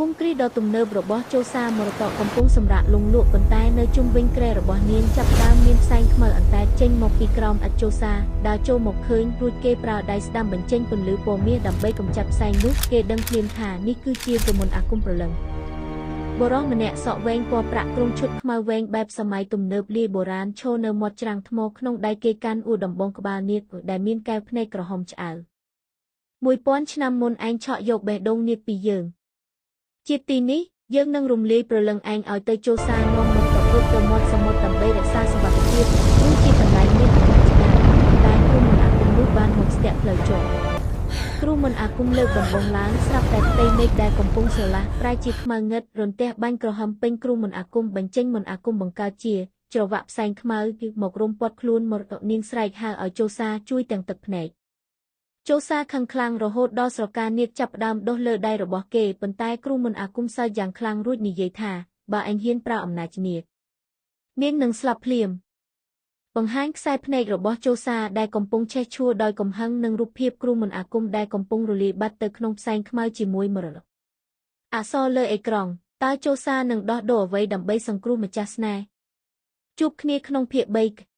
ភូមិគ្រីដ៏ទំនើបរបស់ចូលសាមរតកកំពុងសម្រាកលងលក់ប៉ុន្តែនៅជុំវិញគ្រែរបស់នាងចាប់ផ្ដើមមានផ្សែងខ្មៅអន្តែចេញមកពីក្រោមឥដ្ឋចូលសាដើរចូលមកឃើញរួចគេប្រើដៃស្ដាំបញ្ចេញពន្លឺពណ៌មាសដើម្បីកម្ចាត់ផ្សែងនោះគេដឹងភ្លាមថានេះគឺជាព្រមន្តអាគមព្រលឹងបុរសម្នាក់សក់វែងពណ៌ប្រាក់គ្រងឈុតខ្មៅវែងបែបសម័យទំនើបលាយបុរាណឈរនៅមាត់ច្រាំងថ្មក្នុងដៃគេកាន់អួរដំបងក្បាលនាគដែលមានកែវភ្នែកក្រហមឆ្អៅ1000ឆ្នាំមុនឯងឆក់យកបេះដូងនាគពីយើងជាទីនេះយើងនឹងរំលាយព្រលឹងឯងឲ្យទៅចូលសានាំមកទៅព្រឹកទៅមាត់សមុទ្រដើម្បីរក្សាសុវត្ថិភាពនោះជាកន្លែងមានអនាគតតែគ្រូមន្តអាគមនោះបានមកស្ទាក់ផ្លូវជាប់គ្រូមន្តអាគមលើកដំបងឡើងស្រាប់តែផ្ទៃមេឃដែលកំពុងស្រឡះប្រែជាខ្មៅងឹតរន្ទះបាញ់ក្រហមពេញគ្រូមន្តអាគមបញ្ចេញមន្តអាគមបង្កើតជាច្រវាក់ផ្សែងខ្មៅមករុំព័ទ្ធខ្លួនមរតកនាងស្រែកហៅឲ្យចូលសាជួយទាំងទឹកភ្នែកចូលសាខឹងខ្លាំងរហូតដល់ស្រកានាគចាប់ផ្ដើមដុះលើដៃរបស់គេប៉ុន្តែគ្រូមន្តអាគមសើចយ៉ាងខ្លាំងរួចនិយាយថាបើឯងហ៊ានប្រើអំណាចនាគនាងនឹងស្លាប់ភ្លាមបង្ហាញខ្សែភ្នែករបស់ចូលសាដែលកំពុងឆេះឆួលដោយកំហឹងនឹងរូបភាពគ្រូមន្តអាគមដែលកំពុងរលាយបាត់ទៅក្នុងផ្សែងខ្មៅជាមួយមរតកអក្សរលើអេក្រង់តើចូលសានឹងដោះដូរអ្វីដើម្បីសង្គ្រោះម្ចាស់ស្នេហ៍ជួបគ្នាក្នុងភាគ3